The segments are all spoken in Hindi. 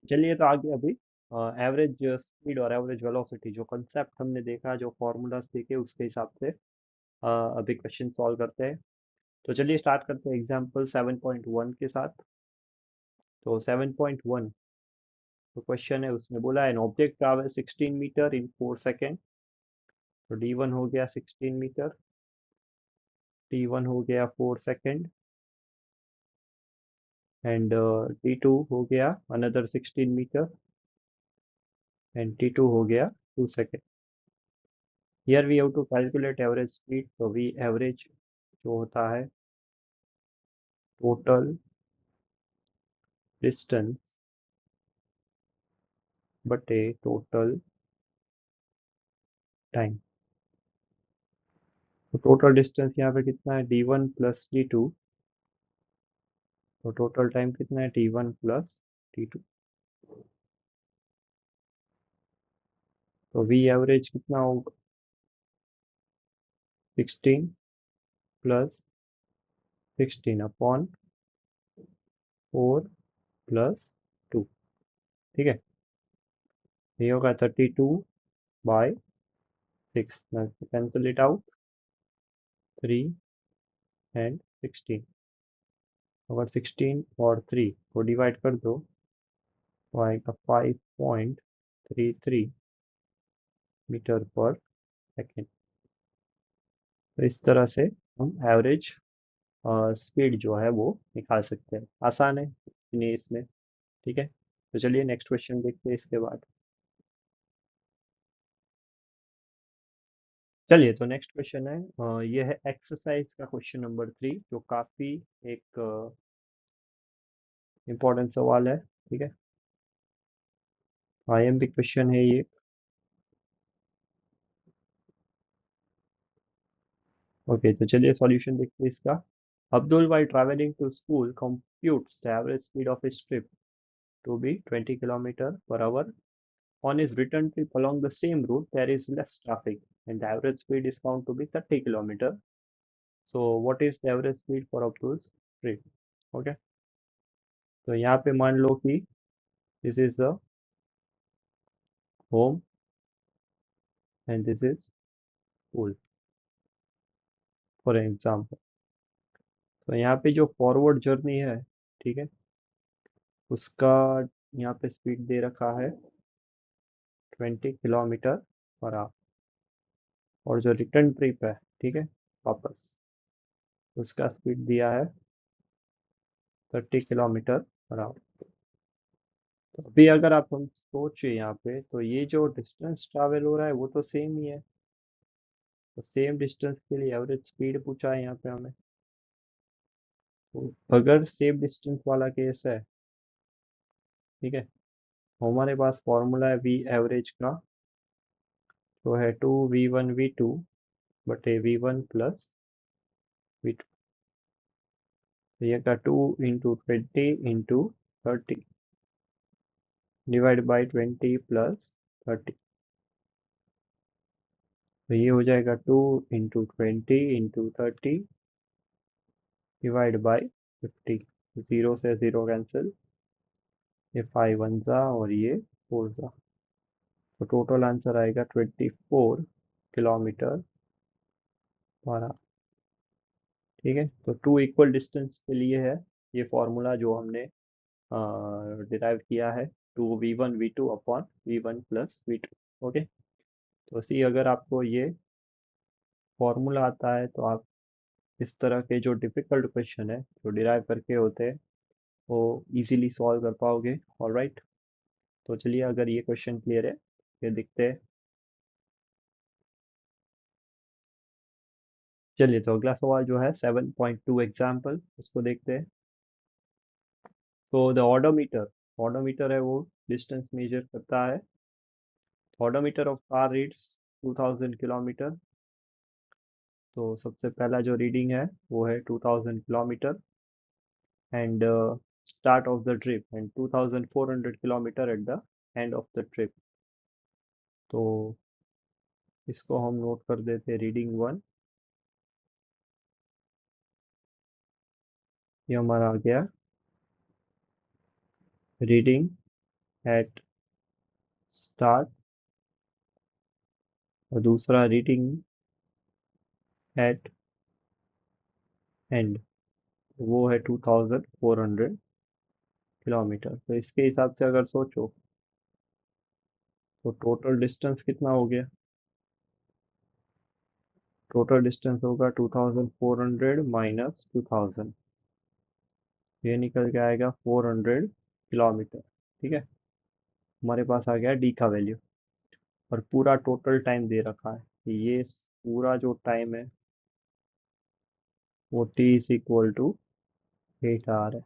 चलिए तो आगे अभी एवरेज स्पीड और एवरेज वेलोसिटी जो कंसेप्ट हमने देखा, जो फॉर्मूलाज देखे, उसके हिसाब से अभी क्वेश्चन सॉल्व करते हैं। तो चलिए स्टार्ट करते हैं एग्जांपल 7.1 के साथ। तो 7.1 तो क्वेश्चन है, उसमें बोला an object travel 16 metre in 4 second. तो d1 हो गया 16 मीटर, t1 हो गया 4 सेकेंड, एंड t2 हो गया अनदर 16 मीटर, एंड t2 हो गया 2 second. Here we have to calculate average speed. तो वी एवरेज जो होता है टोटल डिस्टेंस बटे टोटल टाइम। तो टोटल डिस्टेंस यहाँ पे कितना है, d1 प्लस d2। तो टोटल टाइम कितना है, t1 प्लस t2। तो वी एवरेज कितना होगा, 16 प्लस 16 अपॉन 4 प्लस 2। ठीक है, ये होगा 32/6। Cancel it out, 3 and 16। अगर 16 और 3 को डिवाइड कर दो तो आएगा 5.33 मीटर पर सेकेंड। तो इस तरह से हम एवरेज स्पीड जो है वो निकाल सकते हैं। आसान है नहीं इसमें। ठीक है, तो चलिए नेक्स्ट क्वेश्चन देखते हैं इसके बाद। चलिए तो नेक्स्ट क्वेश्चन है, ये है एक्सरसाइज का क्वेश्चन नंबर 3, जो काफी एक इम्पोर्टेंट सवाल है। ठीक है, आईएमपी क्वेश्चन है ये। ओके, तो चलिए सॉल्यूशन देखते हैं इसका। Abdul while traveling to school computes the average speed of his trip to be 20 kilometer per hour. On his return trip along the same route, there is less traffic and the average speed is found to be 30 kilometer. So what is the average speed for Abdul's trip? Okay, तो यहाँ पे मान लो कि this is the home and this is school for an example। तो यहाँ पे जो फॉरवर्ड जर्नी है, ठीक है, उसका यहाँ पे स्पीड दे रखा है 20 किलोमीटर पर आवर। और जो रिटर्न ट्रिप है, ठीक है, वापस, उसका स्पीड दिया है 30 किलोमीटर पर आवर। तो अभी अगर आप हम सोचे यहाँ पे, तो ये जो डिस्टेंस ट्रैवल हो रहा है वो तो सेम ही है। तो सेम डिस्टेंस के लिए एवरेज स्पीड पूछा है यहाँ पे हमें। तो अगर सेम डिस्टेंस वाला केस है, ठीक है, तो हमारे पास फॉर्मूला है वी एवरेज का, जो है 2v1v2 बटे v1 प्लस v2। तो ये का 2 × 20 × 30 डिवाइड बाई 20 प्लस 30। तो ये हो जाएगा 2 × 20 × 30 डिवाइड बाई 50। जीरो से जीरो कैंसिल, ये 5 वन ज़ा और ये 4 ज़ा। तो टोटल आंसर आएगा 24 किलोमीटर पर आवर। ठीक है, तो टू इक्वल डिस्टेंस के लिए है ये फॉर्मूला जो हमने डिराइव किया है, 2v1v2 upon v1 plus v2। Okay, तो सी अगर आपको ये फॉर्मूला आता है तो आप इस तरह के जो डिफिकल्ट क्वेश्चन है जो डिराइव करके होते हैं वो इजीली सॉल्व कर पाओगे। ऑलराइट, तो चलिए अगर ये क्वेश्चन क्लियर है, ये दिखते हैं। चलिए तो अगला सवाल जो है 7.2 एग्जाम्पल, उसको देखते हैं। तो द ऑडोमीटर, ऑडोमीटर है वो डिस्टेंस मेजर करता है। Odometer of car reads 2000 kilometre. तो सबसे पहला जो रीडिंग है वो है 2000 kilometre, and start of the trip, and 2400 kilometre eight the end of the trip. तो इसको हम नोट कर देते हैं रीडिंग 1। ये हमारा आ गया रीडिंग एट स्टार्ट और दूसरा रीडिंग एट एंड, वो है 2400 किलोमीटर। तो इसके हिसाब से अगर सोचो तो टोटल डिस्टेंस कितना हो गया? टोटल डिस्टेंस होगा 2400 माइनस 2000, ये निकल के आएगा 400 किलोमीटर। ठीक है, हमारे पास आ गया डी का वैल्यू। और पूरा टोटल टाइम दे रखा है, ये पूरा जो टाइम है वो T is equal to 8 hour है।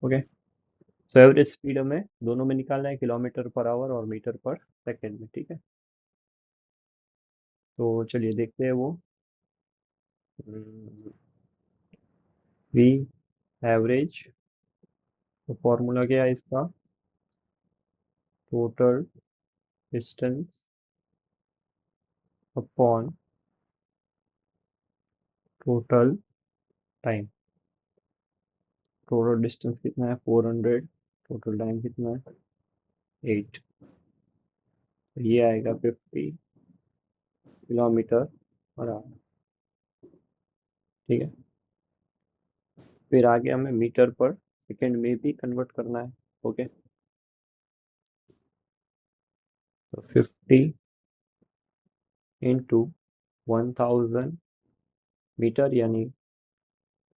ओके, तो एवरेज स्पीड हमें दोनों में निकालना है, किलोमीटर पर आवर और मीटर पर सेकेंड में। ठीक है, तो चलिए देखते हैं वो। वी एवरेज, तो फॉर्मूला क्या है इसका? Total distance upon total time. Total distance कितना है? 400। टोटल टाइम कितना है? 8। तो ये आएगा 50 किलोमीटर पर आवर। ठीक है, फिर आगे हमें मीटर पर सेकेंड में भी कन्वर्ट करना है। ओके, तो 50 इंटू 1000 मीटर, यानी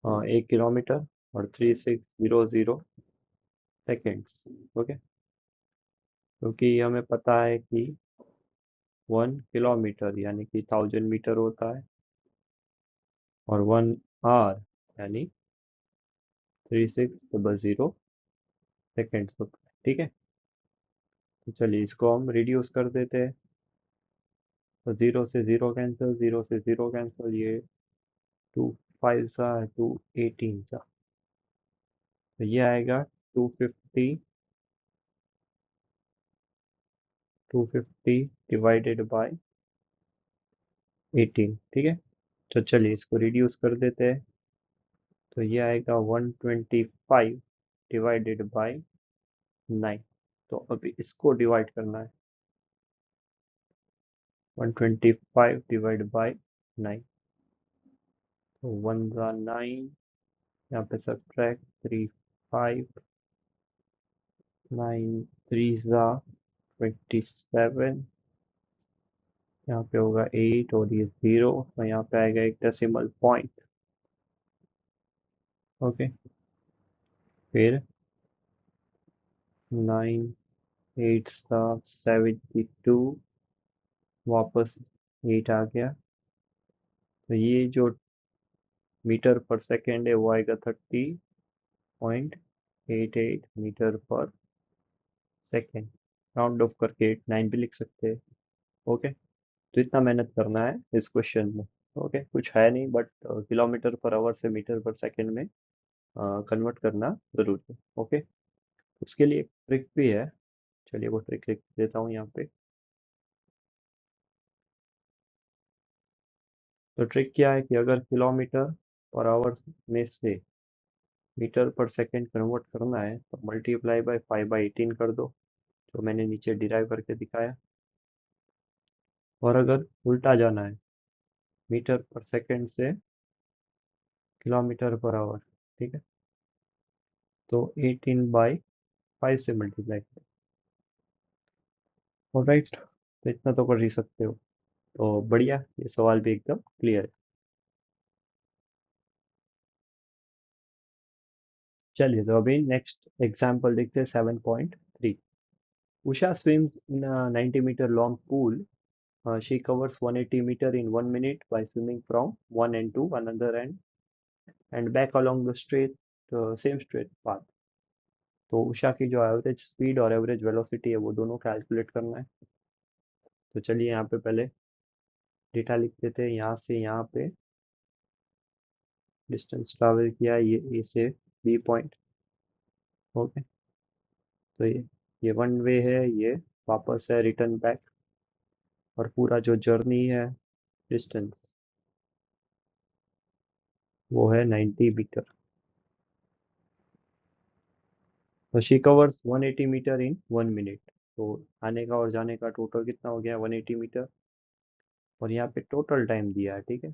1 किलोमीटर, और 3600 सेकेंड्स। ओके, क्योंकि हमें पता है कि 1 किलोमीटर यानी कि 1000 मीटर होता है, और 1 आवर यानी 3600 सेकेंड्स होता है। ठीक है, तो चलिए इसको हम रिड्यूस कर देते हैं। तो 0 से 0 कैंसिल, 0 से 0 कैंसिल, ये 2 5 सा, 2 18 सा, तो ये आएगा 250 डिवाइडेड बाय 18। ठीक है, तो चलिए इसको रिड्यूस कर देते हैं। तो ये आएगा 125 डिवाइडेड बाय 9। तो अभी इसको डिवाइड करना है, 125 डिवाइड बाय 9। तो 1 9, यहाँ पे सब्ट्रैक्ट 3 5, 9 3 27, यहाँ पे होगा 8 और ये 0, और यहाँ पे आएगा एक डेसिमल पॉइंट। ओके, फिर 9 8 72, वापस 8 आ गया। तो ये जो मीटर पर सेकेंड है वो आएगा 30.88 मीटर पर सेकेंड। राउंड ऑफ करके 9 भी लिख सकते हैं। ओके, तो इतना मेहनत करना है इस क्वेश्चन में। ओके, कुछ है नहीं, बट किलोमीटर पर आवर से मीटर पर सेकेंड में कन्वर्ट करना जरूरी है। ओके, उसके लिए एक ट्रिक भी है, चलिए वो ट्रिक लिख देता हूँ यहाँ पे। तो ट्रिक क्या है कि अगर किलोमीटर पर आवर में से मीटर पर सेकेंड कन्वर्ट करना है तो मल्टीप्लाई बाय 5/18 कर दो, जो मैंने नीचे डिराइव करके दिखाया। और अगर उल्टा जाना है, मीटर पर सेकेंड से किलोमीटर पर आवर, ठीक है, तो 18/5 से मल्टीप्लाई करो। ऑलराइट, तो इतना तो कर ही सकते हो। तो बढ़िया, ये सवाल भी एकदम क्लियर है। चलिए, तो अभी नेक्स्ट एग्जाम्पल देखते हैं 7.3। Usha swims in a 90 meter long pool. She covers 180 meter in 1 minute by swimming from one end to another end and back along the same straight path. तो उषा की जो एवरेज स्पीड और एवरेज वेलोसिटी है वो दोनों कैलकुलेट करना है। तो चलिए यहाँ पे पहले डेटा लिख देते हैं। यहाँ से यहाँ पे डिस्टेंस ट्रैवल किया, ये ए से बी पॉइंट। ओके, तो ये वन वे है, ये वापस है रिटर्न बैक, और पूरा जो जर्नी है डिस्टेंस वो है 90 मीटर। तो she covers 180 metre in 1 minute. तो आने का और जाने का टोटल कितना हो गया, 180 मीटर। और यहाँ पे टोटल टाइम दिया है, ठीक है।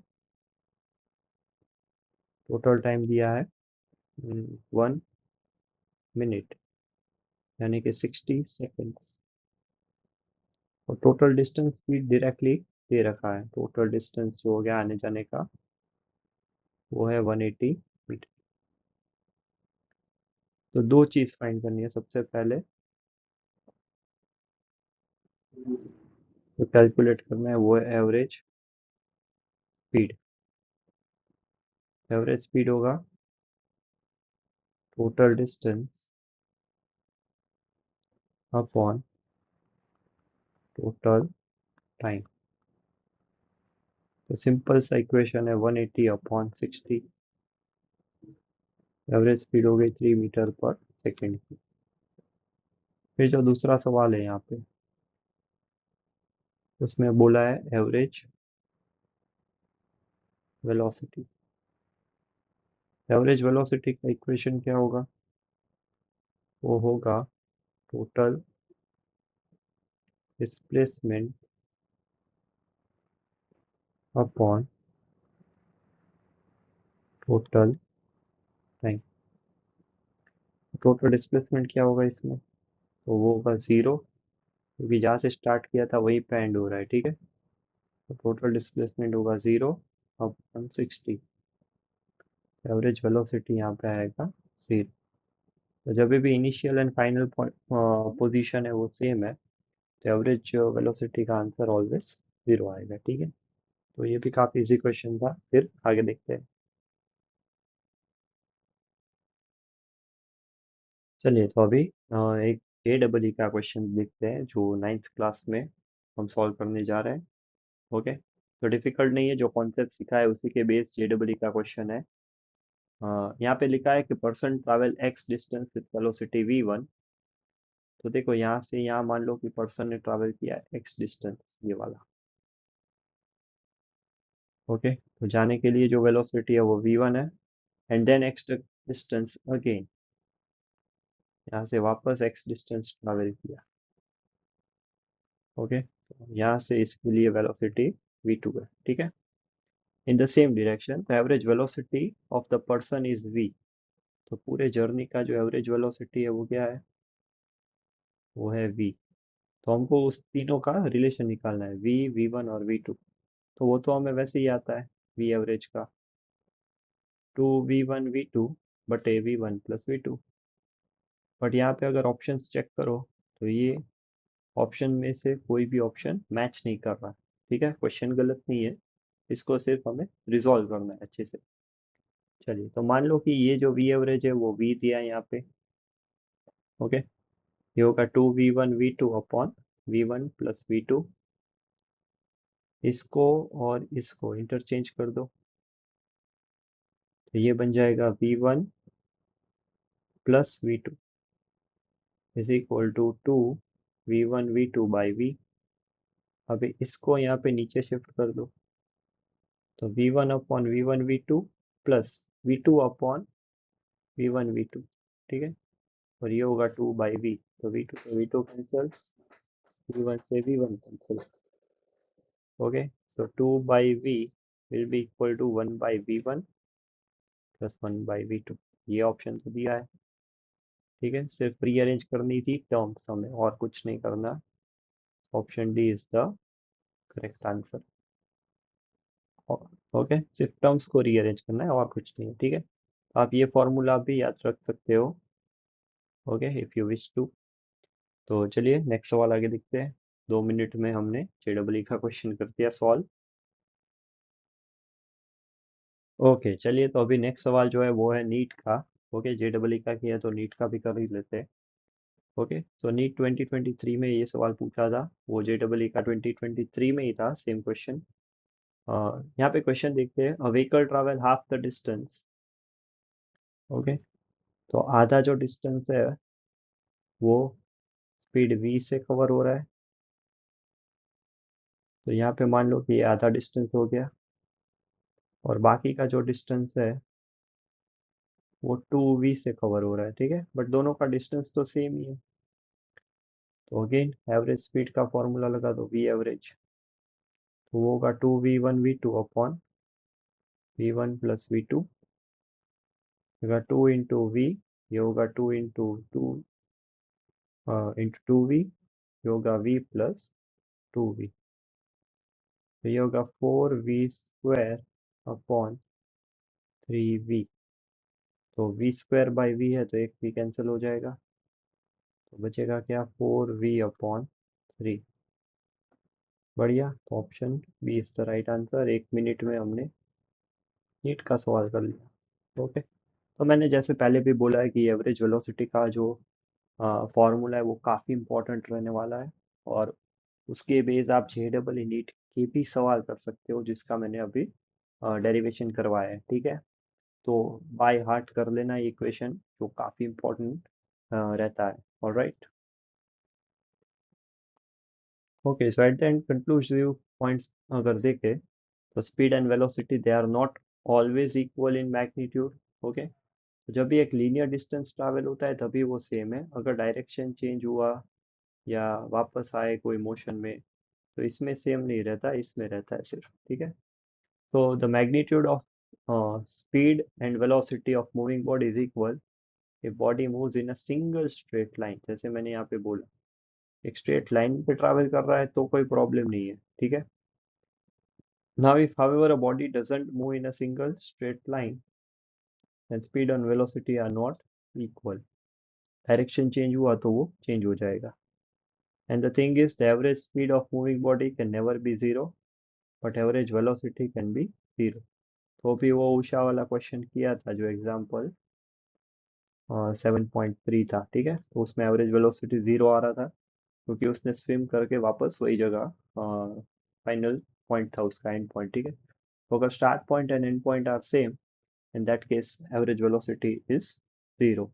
टोटल टाइम दिया है 1 मिनट, यानी कि 60 सेकेंड। और टोटल डिस्टेंस भी डायरेक्टली दे रखा है। टोटल डिस्टेंस जो हो गया आने जाने का, वो है 180 मीटर। तो दो चीज फाइंड करनी है सबसे पहले। जो कैलकुलेट करना है वो है एवरेज स्पीड। एवरेज स्पीड होगा total distance upon total time. तो सिंपल सा इक्वेशन है 180 अपॉन 60। एवरेज स्पीड हो गई 3 मीटर पर सेकेंड की। फिर जो दूसरा सवाल है यहाँ पे, उसमें बोला है एवरेज वेलोसिटी। एवरेज वेलोसिटी का इक्वेशन क्या होगा, वो होगा total displacement upon total time. Total displacement क्या होगा इसमें, तो वो होगा जीरो, क्योंकि जहाँ से स्टार्ट किया था वहीं पे एंड हो रहा है, ठीक है। तो टोटल डिस्प्लेसमेंट होगा जीरो अपॉन 60। एवरेज वेलोसिटी यहाँ पे आएगा जीरो। तो जब भी इनिशियल एंड फाइनल पोजीशन है वो सेम है, तो एवरेज वेलोसिटी का आंसर ऑलवेज जीरो आएगा, ठीक है। तो ये भी काफी इजी क्वेश्चन था। फिर आगे देखते हैं। चलिए, तो अभी एक JEE का क्वेश्चन देखते हैं जो 9th क्लास में हम सॉल्व करने जा रहे हैं। ओके, तो डिफिकल्ट नहीं है, जो कॉन्सेप्ट सिखा है उसी के बेस JEE का क्वेश्चन है। यहाँ पे लिखा है कि person travel x distance with velocity v1। तो देखो, यहाँ से यहाँ मान लो कि पर्सन ने ट्रैवल किया एक्स डिस्टेंस, ये वाला। ओके, तो जाने के लिए जो वेलोसिटी है वो v1 है, and then X distance again, यहाँ से वापस एक्स डिस्टेंस ट्रैवल किया। ओके, तो यहाँ से इसके लिए वेलोसिटी v2 है, ठीक है। In the same direction the average velocity of the person is v। तो पूरे जर्नी का जो एवरेज वेलोसिटी है वो क्या है, वो है v। तो हमको उस तीनों का रिलेशन निकालना है, v, v1 और v2। तो वो तो हमें वैसे ही आता है, v एवरेज का 2v1 v2 बटे v1 + v2। बट यहाँ पे अगर ऑप्शंस चेक करो, तो ये ऑप्शन में से कोई भी ऑप्शन मैच नहीं कर रहा, ठीक है। क्वेश्चन गलत नहीं है, इसको सिर्फ हमें रिजॉल्व करना है अच्छे से। चलिए, तो मान लो कि ये जो वी एवरेज है वो वी दिया है यहाँ पे। ओके, ये होगा 2v1 v2 upon v1 + v2। इसको और इसको इंटरचेंज कर दो, तो ये बन जाएगा v1 + v2 is equal to 2v1 v2/v। अभी इसको यहाँ पे नीचे शिफ्ट कर दो, तो v1 upon v1 v2 plus v2 upon v1 v2, ठीक है। और ये होगा 2/v, तो v2 से v2 कैंसिल, v1 से v1 कैंसिल। ओके, तो 2/v will be equal to 1/v1 + 1/v2। ये ऑप्शन तो दिया है, ठीक है। सिर्फ रीअरेंज करनी थी टर्म्स हमें, और कुछ नहीं करना। Option D is the correct answer. Okay, सिर्फ टर्म्स को रीअरेंज करना है और कुछ नहीं है, ठीक है। आप ये फॉर्मूला भी याद रख सकते हो, okay, if you wish to. तो चलिए नेक्स्ट सवाल आगे देखते हैं। 2 मिनट में हमने JEE का क्वेश्चन कर दिया सॉल्व। ओके, चलिए, तो अभी नेक्स्ट सवाल जो है वो है नीट का। ओके, JEE का किया तो नीट का भी कर ही लेते हैं। ओके, तो नीट 2023 में ये सवाल पूछा था, वो JEE का 2023 में ही था, सेम क्वेश्चन। यहाँ पे क्वेश्चन देखते हैं, a vehicle travel half the distance. Okay, तो आधा जो डिस्टेंस है वो स्पीड v से कवर हो रहा है। तो यहाँ पे मान लो कि ये आधा डिस्टेंस हो गया, और बाकी का जो डिस्टेंस है वो 2v से कवर हो रहा है, ठीक है, बट दोनों का डिस्टेंस तो सेम ही है। तो अगेन एवरेज स्पीड का फॉर्मूला लगा दो, वी एवरेज, तो वो होगा 2v1v2 upon v1 plus v2, होगा 2 इंटू वी, ये होगा 2 इंटू 2 ये होगा v प्लस 2v, तो ये होगा 4v² अपॉन 3v। तो v स्क्वायर बाई v है तो एक v कैंसिल हो जाएगा, तो बचेगा क्या, 4v/3। बढ़िया, तो option B is the right answer. 1 minute में हमने नीट का सवाल कर लिया। ओके, तो मैंने जैसे पहले भी बोला है कि एवरेज वेलोसिटी का जो फॉर्मूला है वो काफ़ी इंपॉर्टेंट रहने वाला है, और उसके बेस आप JEE नीट के भी सवाल कर सकते हो, जिसका मैंने अभी डेरिवेशन करवाया है, ठीक है। तो बाय हार्ट कर लेना ये क्वेश्चन, जो काफ़ी इंपॉर्टेंट रहता है। Alright, okay, so at the end conclusive points अगर देखें, तो speed and velocity they are not always equal in magnitude. Okay, जब भी एक लीनियर डिस्टेंस ट्रैवल होता है तभी वो सेम है, अगर डायरेक्शन चेंज हुआ या वापस आए कोई मोशन में, तो इसमें सेम नहीं रहता, इसमें रहता है सिर्फ, ठीक है। तो the magnitude of speed and velocity of moving body is equal if body moves in a single straight line, जैसे मैंने यहाँ पे बोला, एक स्ट्रेट लाइन पे ट्रैवल कर रहा है तो कोई प्रॉब्लम नहीं है, ठीक है। Now if however a body doesn't move in a single straight line, then speed and velocity are not equal, direction change हुआ तो वो चेंज हो जाएगा। And the thing is the average speed of moving body can never be zero, but average velocity can be zero. तो भी वो उषा वाला क्वेश्चन किया था जो एग्जाम्पल 7.3 था, ठीक है, तो उसमें एवरेज वेलोसिटी जीरो आ रहा था, क्योंकि उसने स्विम करके वापस वही जगह, फाइनल पॉइंट था उसका, एंड पॉइंट, ठीक है। तो अगर start point and end point are same, in that case average velocity is zero.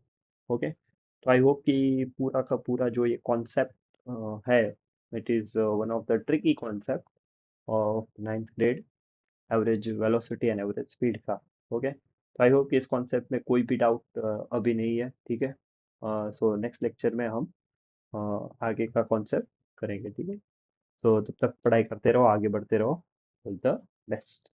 Okay, तो आई होप कि पूरा का पूरा जो ये कॉन्सेप्ट है, it is one of the tricky concept of 9th grade, average velocity and average speed का। ओके, तो आई होप कि इस कॉन्सेप्ट में कोई भी डाउट अभी नहीं है, ठीक है। सो नेक्स्ट लेक्चर में हम आगे का कॉन्सेप्ट करेंगे, ठीक है। तो तब तक पढ़ाई करते रहो, आगे बढ़ते रहो। All the best.